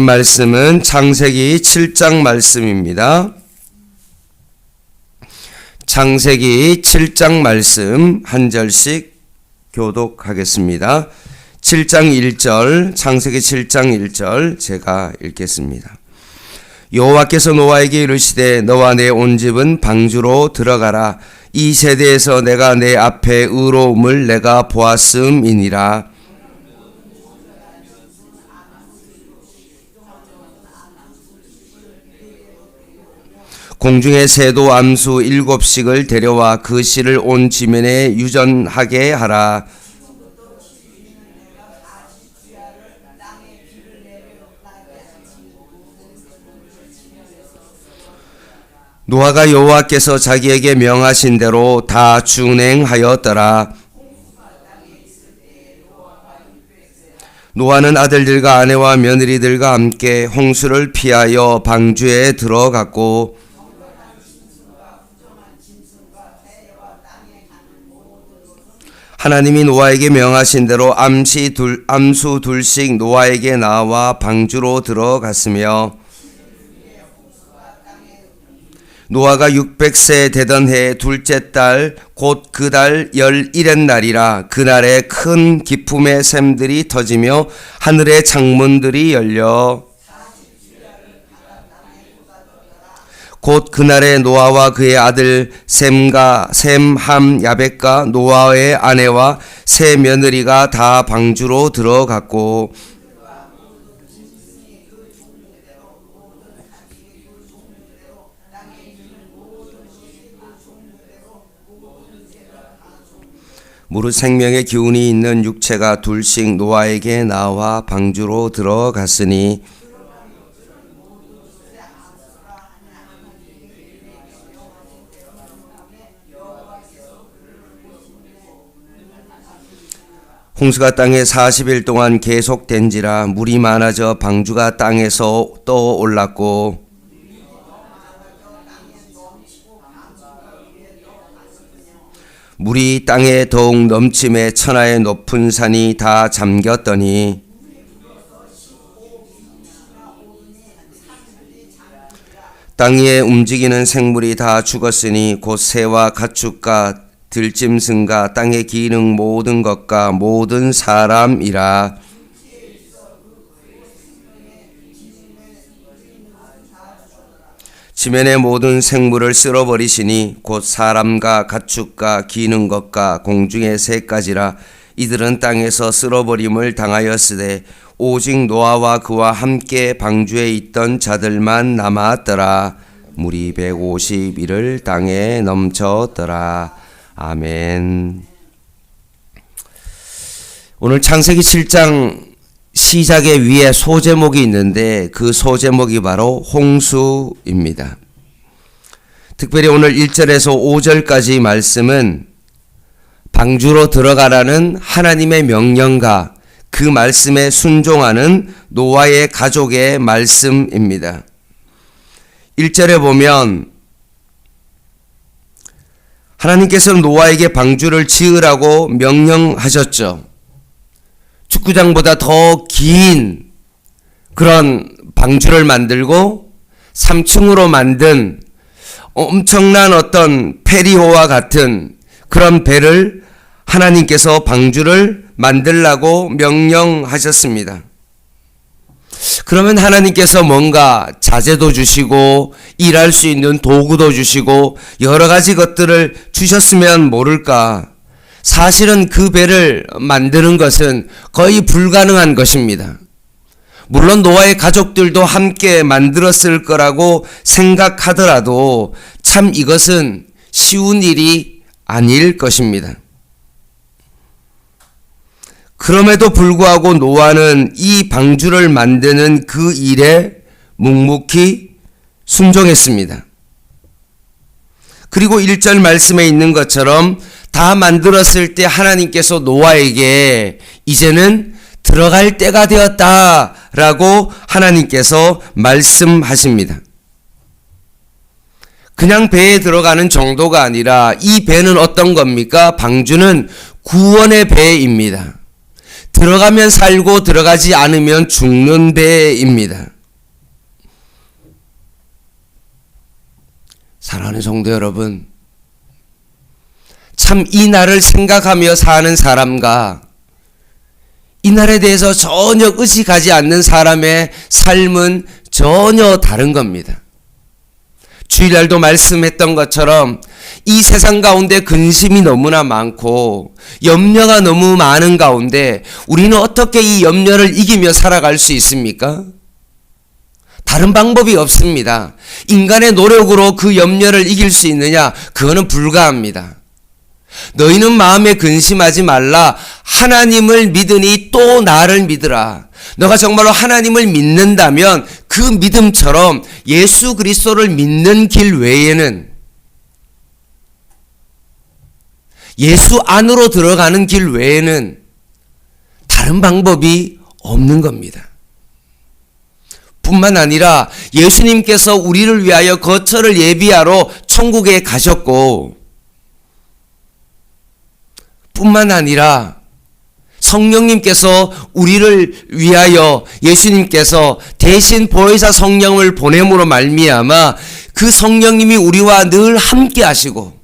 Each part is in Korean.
말씀은 창세기 7장 말씀입니다. 창세기 7장 말씀 한 절씩 교독하겠습니다. 7장 1절, 창세기 7장 1절 제가 읽겠습니다. 여호와께서 노아에게 이르시되 너와 내 온 집은 방주로 들어가라. 이 세대에서 내가 내 앞에 의로움을 내가 보았음이니라. 공중의 새도 암수 7씩을 데려와 그 씨를 온 지면에 유전하게 하라. 노아가 여호와께서 자기에게 명하신 대로 다 준행하였더라. 노아는 아들들과 아내와 며느리들과 함께 홍수를 피하여 방주에 들어갔고 하나님이 노아에게 명하신 대로 암수 둘씩 노아에게 나와 방주로 들어갔으며 노아가 600세 되던 해 둘째 달 곧 그 달 11의 날이라. 그날에 큰 기품의 샘들이 터지며 하늘의 창문들이 열려 곧 그날에 노아와 그의 아들 셈, 함, 야벳과 노아의 아내와 세 며느리가 다 방주로 들어갔고 무릇 생명의 기운이 있는 육체가 둘씩 노아에게 나와 방주로 들어갔으니 홍수가 땅에 40일 동안 계속된지라. 물이 많아져 방주가 땅에서 떠올랐고 물이 땅에 더욱 넘침에 천하의 높은 산이 다 잠겼더니 땅 위에 움직이는 생물이 다 죽었으니 곧 새와 가축과 들짐승과 땅에 기는 모든 것과 모든 사람이라. 지면의 모든 생물을 쓸어버리시니 곧 사람과 가축과 기는 것과 공중의 새까지라. 이들은 땅에서 쓸어버림을 당하였으되 오직 노아와 그와 함께 방주에 있던 자들만 남았더라. 물이 150일을 땅에 넘쳤더라. 아멘. 오늘 창세기 7장 시작의 위에 소제목이 있는데 그 소제목이 바로 홍수입니다. 특별히 오늘 1절에서 5절까지 말씀은 방주로 들어가라는 하나님의 명령과 그 말씀에 순종하는 노아의 가족의 말씀입니다. 1절에 보면 하나님께서는 노아에게 방주를 지으라고 명령하셨죠. 축구장보다 더 긴 그런 방주를 만들고 3층으로 만든 엄청난 어떤 페리호와 같은 그런 배를 하나님께서 방주를 만들라고 명령하셨습니다. 그러면 하나님께서 뭔가 자재도 주시고 일할 수 있는 도구도 주시고 여러 가지 것들을 주셨으면 모를까. 사실은 그 배를 만드는 것은 거의 불가능한 것입니다. 물론 노아의 가족들도 함께 만들었을 거라고 생각하더라도 참 이것은 쉬운 일이 아닐 것입니다. 그럼에도 불구하고 노아는 이 방주를 만드는 그 일에 묵묵히 순종했습니다. 그리고 1절 말씀에 있는 것처럼 다 만들었을 때 하나님께서 노아에게 이제는 들어갈 때가 되었다라고 하나님께서 말씀하십니다. 그냥 배에 들어가는 정도가 아니라 이 배는 어떤 겁니까? 방주는 구원의 배입니다. 들어가면 살고 들어가지 않으면 죽는 배입니다. 사랑하는 성도 여러분, 참 이 날을 생각하며 사는 사람과 이 날에 대해서 전혀 의식하지 않는 사람의 삶은 전혀 다른 겁니다. 주일날도 말씀했던 것처럼 이 세상 가운데 근심이 너무나 많고 염려가 너무 많은 가운데 우리는 어떻게 이 염려를 이기며 살아갈 수 있습니까? 다른 방법이 없습니다. 인간의 노력으로 그 염려를 이길 수 있느냐? 그거는 불가합니다. 너희는 마음에 근심하지 말라. 하나님을 믿으니 또 나를 믿으라. 너가 정말로 하나님을 믿는다면 그 믿음처럼 예수 그리스도를 믿는 길 외에는, 예수 안으로 들어가는 길 외에는 다른 방법이 없는 겁니다. 뿐만 아니라 예수님께서 우리를 위하여 거처를 예비하러 천국에 가셨고, 뿐만 아니라 성령님께서 우리를 위하여 예수님께서 대신 보혜사 성령을 보냄으로 말미암아 그 성령님이 우리와 늘 함께 하시고,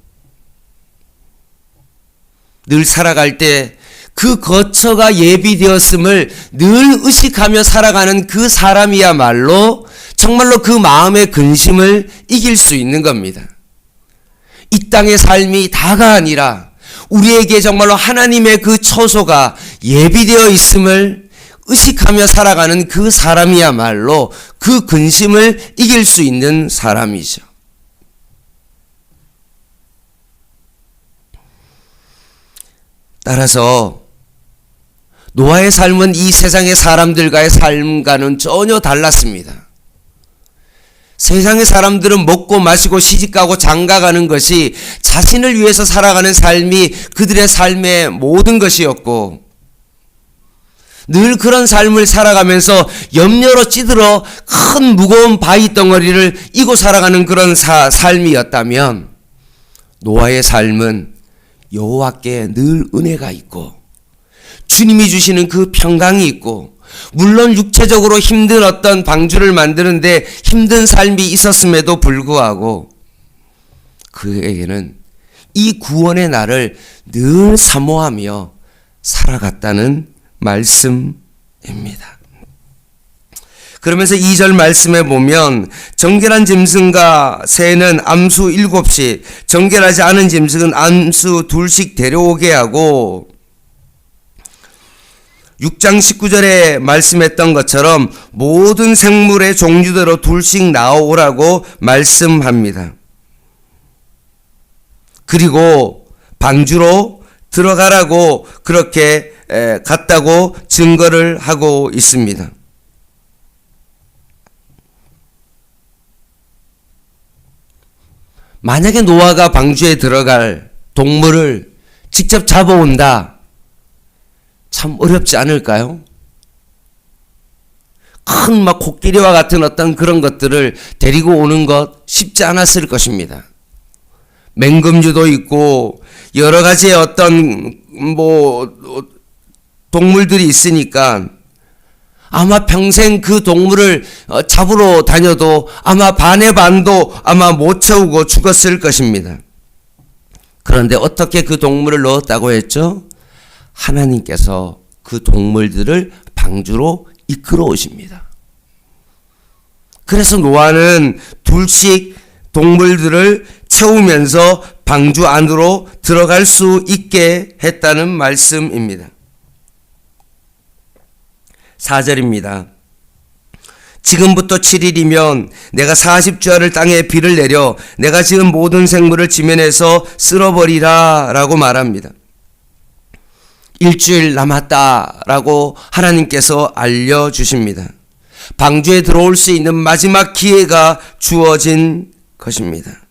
늘 살아갈 때 그 거처가 예비되었음을 늘 의식하며 살아가는 그 사람이야말로 정말로 그 마음의 근심을 이길 수 있는 겁니다. 이 땅의 삶이 다가 아니라 우리에게 정말로 하나님의 그 처소가 예비되어 있음을 의식하며 살아가는 그 사람이야말로 그 근심을 이길 수 있는 사람이죠. 따라서 노아의 삶은 이 세상의 사람들과의 삶과는 전혀 달랐습니다. 세상의 사람들은 먹고 마시고 시집가고 장가가는 것이 자신을 위해서 살아가는 삶이 그들의 삶의 모든 것이었고, 늘 그런 삶을 살아가면서 염려로 찌들어 큰 무거운 바위 덩어리를 이고 살아가는 그런 삶이었다면, 노아의 삶은 여호와께 늘 은혜가 있고 주님이 주시는 그 평강이 있고, 물론 육체적으로 힘든 어떤 방주를 만드는데 힘든 삶이 있었음에도 불구하고 그에게는 이 구원의 날을 늘 사모하며 살아갔다는 말씀입니다. 그러면서 2절 말씀에 보면 정결한 짐승과 새는 암수 7씩, 정결하지 않은 짐승은 암수 2씩 데려오게 하고, 6장 19절에 말씀했던 것처럼 모든 생물의 종류대로 2씩 나오라고 말씀합니다. 그리고 방주로 들어가라고 그렇게 갔다고 증거를 하고 있습니다. 만약에 노아가 방주에 들어갈 동물을 직접 잡아온다, 참 어렵지 않을까요? 큰 막 코끼리와 같은 어떤 그런 것들을 데리고 오는 것 쉽지 않았을 것입니다. 맹금류도 있고 여러 가지의 어떤 동물들이 있으니까 아마 평생 그 동물을 잡으러 다녀도 아마 반의 반도 아마 못 채우고 죽었을 것입니다. 그런데 어떻게 그 동물을 넣었다고 했죠? 하나님께서 그 동물들을 방주로 이끌어 오십니다. 그래서 노아는 2씩 동물들을 채우면서 방주 안으로 들어갈 수 있게 했다는 말씀입니다. 4절입니다. 지금부터 7일이면 내가 40주야를 땅에 비를 내려 내가 지은 모든 생물을 지면에서 쓸어버리라 라고 말합니다. 일주일 남았다라고 하나님께서 알려주십니다. 방주에 들어올 수 있는 마지막 기회가 주어진 것입니다.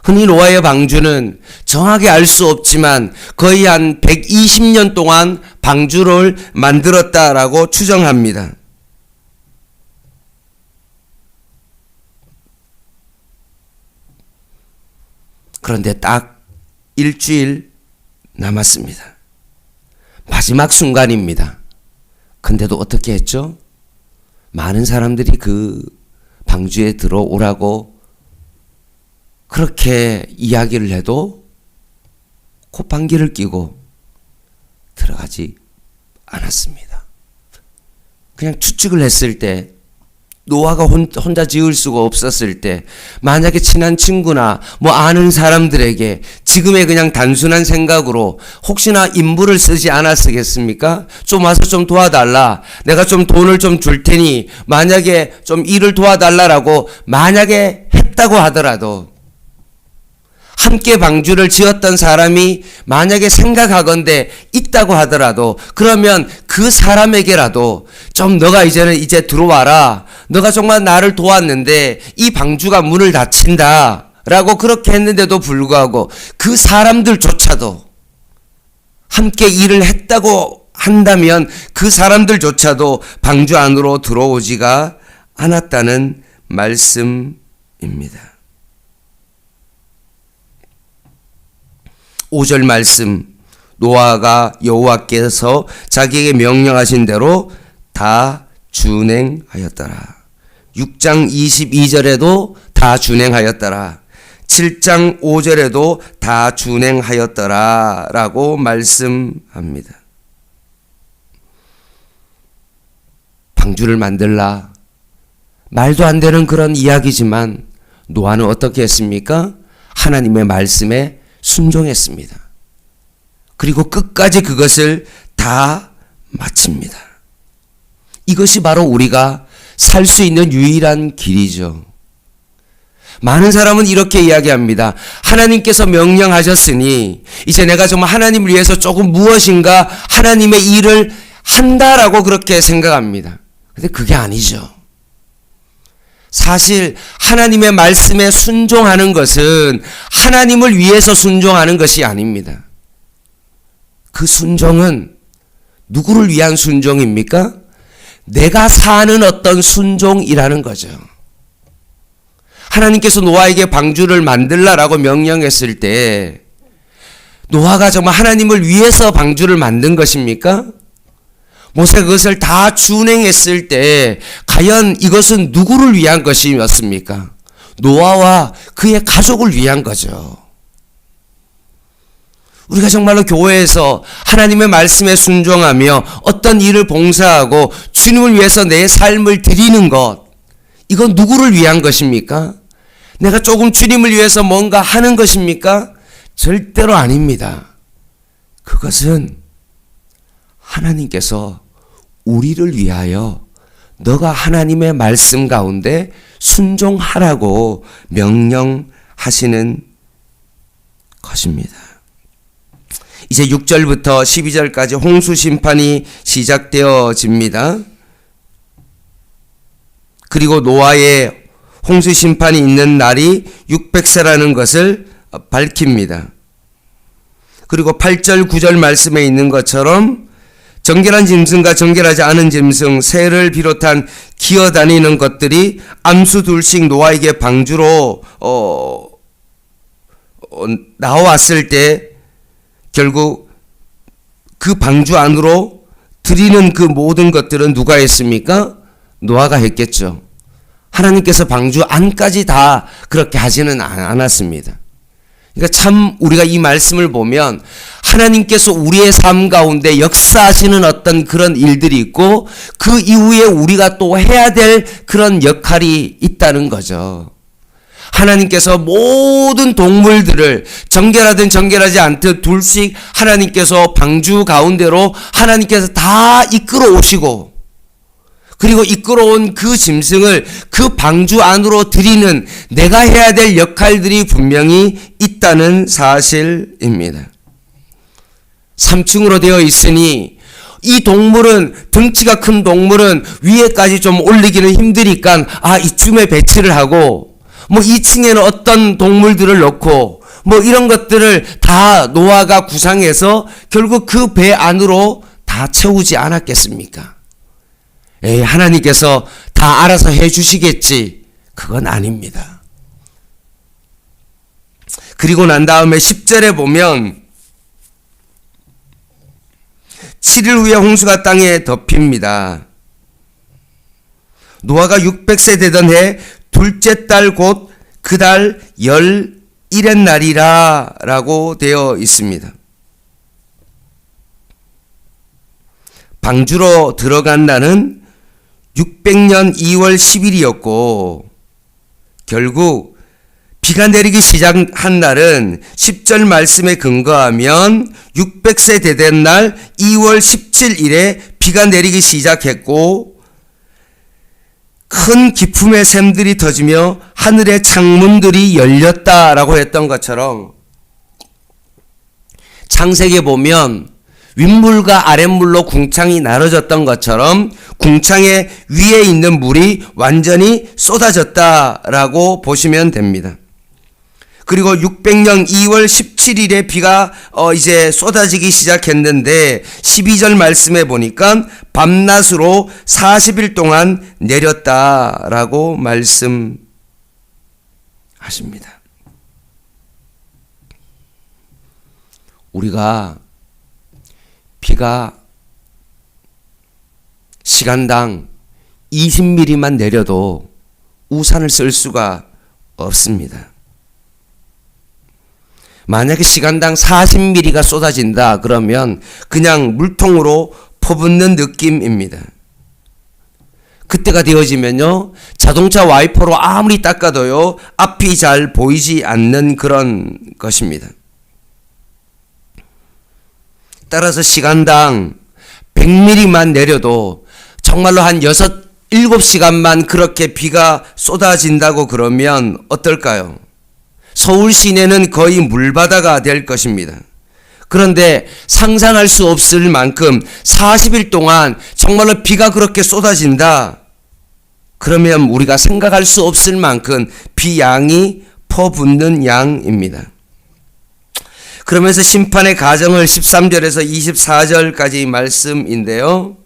흔히 노아의 방주는 정확히 알 수 없지만 거의 한 120년 동안 방주를 만들었다라고 추정합니다. 그런데 딱 일주일 남았습니다. 마지막 순간입니다. 근데도 어떻게 했죠? 많은 사람들이 그 방주에 들어오라고 그렇게 이야기를 해도 콧방귀를 뀌고 들어가지 않았습니다. 그냥 추측을 했을 때, 노아가 혼자 지을 수가 없었을 때, 만약에 친한 친구나 뭐 아는 사람들에게 지금의 그냥 단순한 생각으로 혹시나 인부를 쓰지 않았겠습니까? 좀 와서 좀 도와달라. 내가 좀 돈을 좀 줄 테니 만약에 좀 일을 도와달라라고 만약에 했다고 하더라도, 함께 방주를 지었던 사람이 만약에 생각하건대 있다고 하더라도, 그러면 그 사람에게라도 좀 너가 이제 들어와라. 너가 정말 나를 도왔는데 이 방주가 문을 닫힌다. 라고 그렇게 했는데도 불구하고 그 사람들조차도, 함께 일을 했다고 한다면 그 사람들조차도 방주 안으로 들어오지가 않았다는 말씀입니다. 5절 말씀, 노아가 여호와께서 자기에게 명령하신 대로 다 준행하였더라. 6장 22절에도 다 준행하였더라. 7장 5절에도 다 준행하였더라 라고 말씀합니다. 방주를 만들라, 말도 안 되는 그런 이야기지만 노아는 어떻게 했습니까? 하나님의 말씀에 순종했습니다. 그리고 끝까지 그것을 다 마칩니다. 이것이 바로 우리가 살 수 있는 유일한 길이죠. 많은 사람은 이렇게 이야기합니다. 하나님께서 명령하셨으니 이제 내가 정말 하나님을 위해서 조금 무엇인가 하나님의 일을 한다라고 그렇게 생각합니다. 근데 그게 아니죠. 사실 하나님의 말씀에 순종하는 것은 하나님을 위해서 순종하는 것이 아닙니다. 그 순종은 누구를 위한 순종입니까? 내가 사는 어떤 순종이라는 거죠. 하나님께서 노아에게 방주를 만들라라고 명령했을 때 노아가 정말 하나님을 위해서 방주를 만든 것입니까? 모세가 그것을 다 준행했을 때 과연 이것은 누구를 위한 것이었습니까? 노아와 그의 가족을 위한 거죠. 우리가 정말로 교회에서 하나님의 말씀에 순종하며 어떤 일을 봉사하고 주님을 위해서 내 삶을 드리는 것, 이건 누구를 위한 것입니까? 내가 조금 주님을 위해서 뭔가 하는 것입니까? 절대로 아닙니다. 그것은 하나님께서 우리를 위하여 너가 하나님의 말씀 가운데 순종하라고 명령하시는 것입니다. 이제 6절부터 12절까지 홍수 심판이 시작되어집니다. 그리고 노아의 홍수 심판이 있는 날이 600세라는 것을 밝힙니다. 그리고 8절 9절 말씀에 있는 것처럼 정결한 짐승과 정결하지 않은 짐승, 새를 비롯한 기어다니는 것들이 암수 둘씩 노아에게 방주로 나왔을 때 결국 그 방주 안으로 들이는 그 모든 것들은 누가 했습니까? 노아가 했겠죠. 하나님께서 방주 안까지 다 그렇게 하지는 않았습니다. 그러니까 참 우리가 이 말씀을 보면 하나님께서 우리의 삶 가운데 역사하시는 어떤 그런 일들이 있고 그 이후에 우리가 또 해야 될 그런 역할이 있다는 거죠. 하나님께서 모든 동물들을 정결하든 정결하지 않든 둘씩 하나님께서 방주 가운데로 하나님께서 다 이끌어 오시고, 그리고 이끌어온 그 짐승을 그 방주 안으로 들이는 내가 해야 될 역할들이 분명히 있다는 사실입니다. 3층으로 되어 있으니 이 동물은, 덩치가 큰 동물은 위에까지 좀 올리기는 힘드니까 이쯤에 배치를 하고, 뭐 2층에는 어떤 동물들을 넣고 뭐 이런 것들을 다 노아가 구상해서 결국 그 배 안으로 다 채우지 않았겠습니까? 하나님께서 다 알아서 해 주시겠지. 그건 아닙니다. 그리고 난 다음에 10절에 보면 7일 후에 홍수가 땅에 덮입니다. 노아가 600세 되던 해 둘째 달 곧 그 달 11의 날이라 라고 되어 있습니다. 방주로 들어간 날은 600년 2월 10일이었고 결국 비가 내리기 시작한 날은 10절 말씀에 근거하면 600세 되던 날 2월 17일에 비가 내리기 시작했고 큰 기품의 샘들이 터지며 하늘의 창문들이 열렸다라고 했던 것처럼 창세기에 보면 윗물과 아랫물로 궁창이 나눠졌던 것처럼 궁창의 위에 있는 물이 완전히 쏟아졌다라고 보시면 됩니다. 그리고 600년 2월 17일에 비가 이제 쏟아지기 시작했는데 12절 말씀에 보니까 밤낮으로 40일 동안 내렸다라고 말씀하십니다. 우리가 비가 시간당 20mm만 내려도 우산을 쓸 수가 없습니다. 만약에 시간당 40mm가 쏟아진다 그러면 그냥 물통으로 퍼붓는 느낌입니다. 그때가 되어지면요 자동차 와이퍼로 아무리 닦아도요 앞이 잘 보이지 않는 그런 것입니다. 따라서 시간당 100mm만 내려도 정말로 한 6, 7시간만 그렇게 비가 쏟아진다고 그러면 어떨까요? 서울 시내는 거의 물바다가 될 것입니다. 그런데 상상할 수 없을 만큼 40일 동안 정말로 비가 그렇게 쏟아진다. 그러면 우리가 생각할 수 없을 만큼 비 양이 퍼붓는 양입니다. 그러면서 심판의 가정을 13절에서 24절까지 말씀인데요.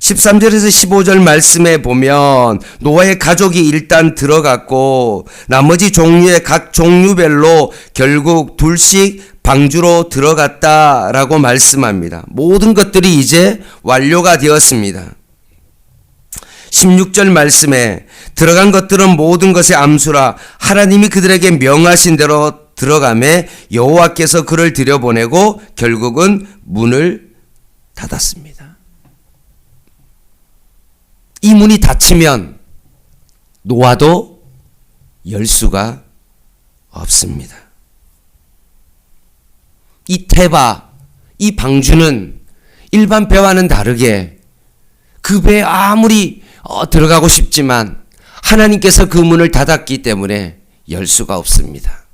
13절에서 15절 말씀에 보면 노아의 가족이 일단 들어갔고 나머지 종류의 각 종류별로 결국 둘씩 방주로 들어갔다라고 말씀합니다. 모든 것들이 이제 완료가 되었습니다. 16절 말씀에 들어간 것들은 모든 것의 암수라 하나님이 그들에게 명하신 대로 들어가매 여호와께서 그를 들여보내고 결국은 문을 닫았습니다. 이 문이 닫히면 노아도 열 수가 없습니다. 이 태바, 이 방주는 일반 배와는 다르게 그 배에 아무리 들어가고 싶지만 하나님께서 그 문을 닫았기 때문에 열 수가 없습니다.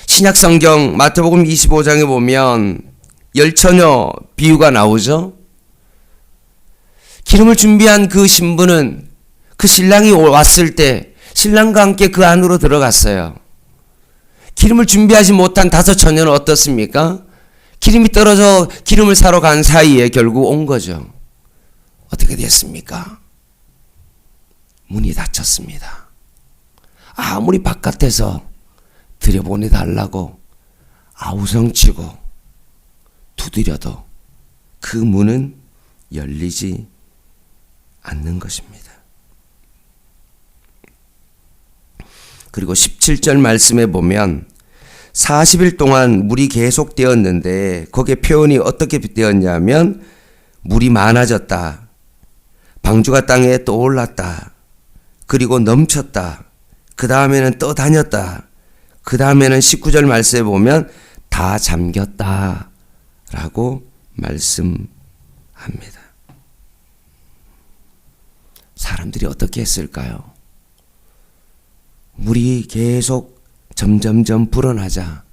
신약성경 마태복음 25장에 보면 열처녀 비유가 나오죠. 기름을 준비한 그 신부는 그 신랑이 왔을 때 신랑과 함께 그 안으로 들어갔어요. 기름을 준비하지 못한 5 처녀는 어떻습니까? 기름이 떨어져 기름을 사러 간 사이에 결국 온 거죠. 어떻게 됐습니까? 문이 닫혔습니다. 아무리 바깥에서 들여보내달라고 아우성치고 두드려도 그 문은 열리지 않는 것입니다. 그리고 17절 말씀에 보면 40일 동안 물이 계속되었는데 거기에 표현이 어떻게 되었냐면 물이 많아졌다. 방주가 땅에 떠올랐다. 그리고 넘쳤다. 그 다음에는 떠다녔다. 그 다음에는 19절 말씀에 보면 다 잠겼다 라고 말씀합니다. 사람들이 어떻게 했을까요? 물이 계속 점점점 불어나자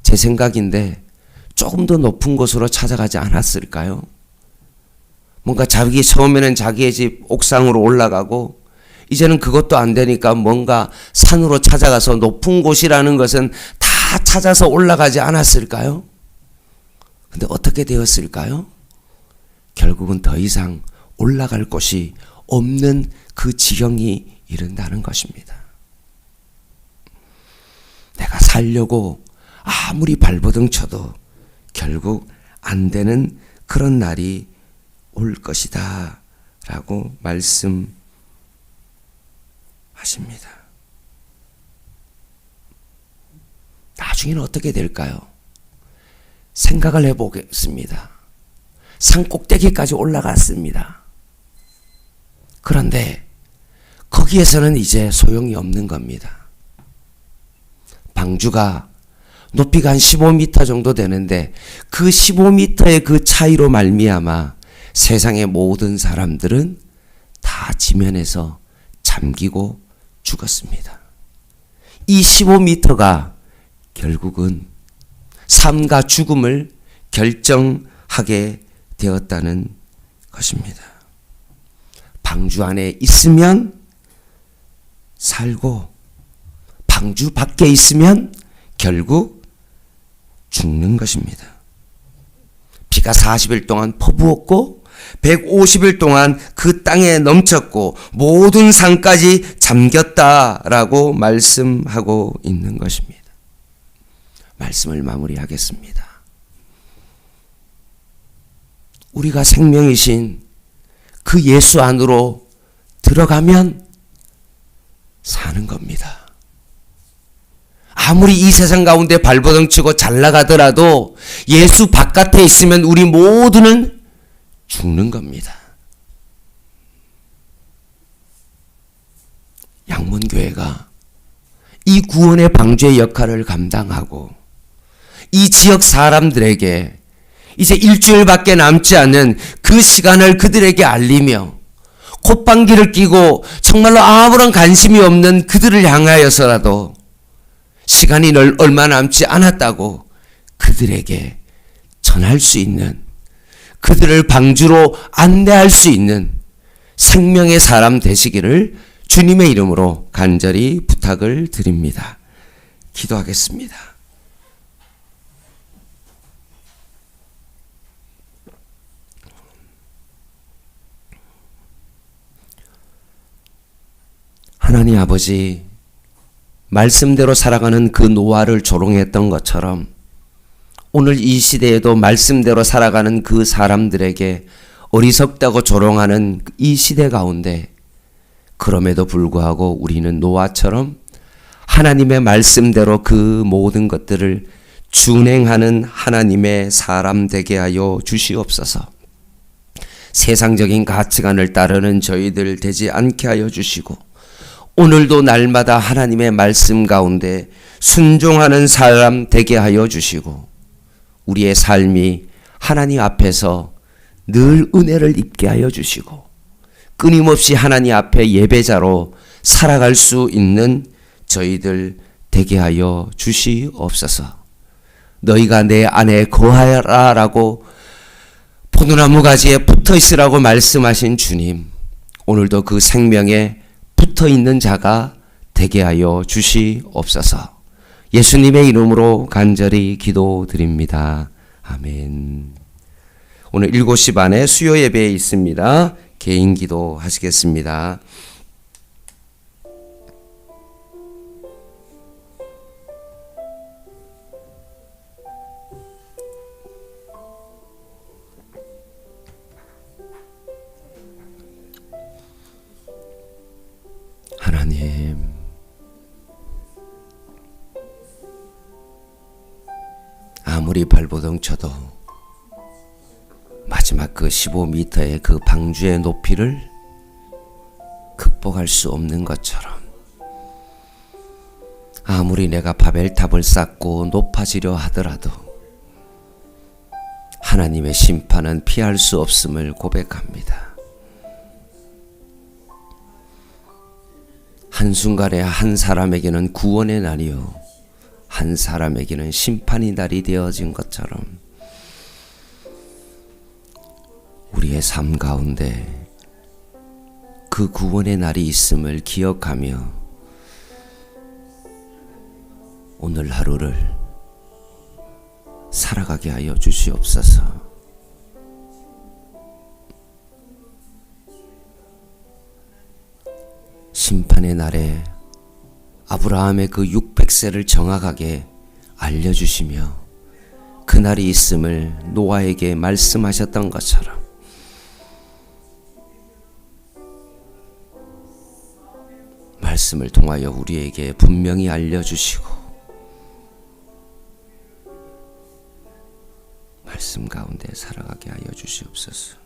제 생각인데 조금 더 높은 곳으로 찾아가지 않았을까요? 뭔가 자기 처음에는 자기의 집 옥상으로 올라가고 이제는 그것도 안 되니까 뭔가 산으로 찾아가서 높은 곳이라는 것은 다 찾아서 올라가지 않았을까요? 근데 어떻게 되었을까요? 결국은 더 이상 올라갈 곳이 없는 그 지경이 이른다는 것입니다. 내가 살려고 아무리 발버둥 쳐도 결국 안 되는 그런 날이 올 것이다 라고 말씀하십니다. 나중에는 어떻게 될까요? 생각을 해보겠습니다. 산 꼭대기까지 올라갔습니다. 그런데 거기에서는 이제 소용이 없는 겁니다. 방주가 높이가 한 15m 정도 되는데 그 15m의 그 차이로 말미암아 세상의 모든 사람들은 다 지면에서 잠기고 죽었습니다. 이 15m가 결국은 삶과 죽음을 결정하게 되었다는 것입니다. 방주 안에 있으면 살고 방주 밖에 있으면 결국 죽는 것입니다. 비가 40일 동안 퍼부었고 150일 동안 그 땅에 넘쳤고 모든 산까지 잠겼다라고 말씀하고 있는 것입니다. 말씀을 마무리하겠습니다. 우리가 생명이신 그 예수 안으로 들어가면 사는 겁니다. 아무리 이 세상 가운데 발버둥 치고 잘 나가더라도 예수 바깥에 있으면 우리 모두는 죽는 겁니다. 양문교회가 이 구원의 방주의 역할을 감당하고 이 지역 사람들에게 이제 일주일밖에 남지 않은 그 시간을 그들에게 알리며 콧방귀를 뀌고 정말로 아무런 관심이 없는 그들을 향하여서라도 시간이 얼마 남지 않았다고 그들에게 전할 수 있는, 그들을 방주로 안내할 수 있는 생명의 사람 되시기를 주님의 이름으로 간절히 부탁을 드립니다. 기도하겠습니다. 하나님 아버지, 말씀대로 살아가는 그 노아를 조롱했던 것처럼 오늘 이 시대에도 말씀대로 살아가는 그 사람들에게 어리석다고 조롱하는 이 시대 가운데 그럼에도 불구하고 우리는 노아처럼 하나님의 말씀대로 그 모든 것들을 준행하는 하나님의 사람 되게 하여 주시옵소서. 세상적인 가치관을 따르는 저희들 되지 않게 하여 주시고 오늘도 날마다 하나님의 말씀 가운데 순종하는 사람 되게 하여 주시고 우리의 삶이 하나님 앞에서 늘 은혜를 입게 하여 주시고 끊임없이 하나님 앞에 예배자로 살아갈 수 있는 저희들 되게 하여 주시옵소서. 너희가 내 안에 거하여라 라고 포도나무 가지에 붙어 있으라고 말씀하신 주님, 오늘도 그 생명에 붙어 있는 자가 되게 하여 주시옵소서. 예수님의 이름으로 간절히 기도드립니다. 아멘. 오늘 7시 반에 수요 예배에 있습니다. 개인 기도 하시겠습니다. 하나님, 아무리 발버둥 쳐도 마지막 그 15m의 그 방주의 높이를 극복할 수 없는 것처럼 아무리 내가 바벨탑을 쌓고 높아지려 하더라도 하나님의 심판은 피할 수 없음을 고백합니다. 한순간에 한 사람에게는 구원의 날이요 한 사람에게는 심판의 날이 되어진 것처럼 우리의 삶 가운데 그 구원의 날이 있음을 기억하며 오늘 하루를 살아가게 하여 주시옵소서. 심판의 날에 아브라함의 그 600 600세를 정확하게 알려주시며 그날이 있음을 노아에게 말씀하셨던 것처럼 말씀을 통하여 우리에게 분명히 알려주시고 말씀 가운데 살아가게 하여 주시옵소서.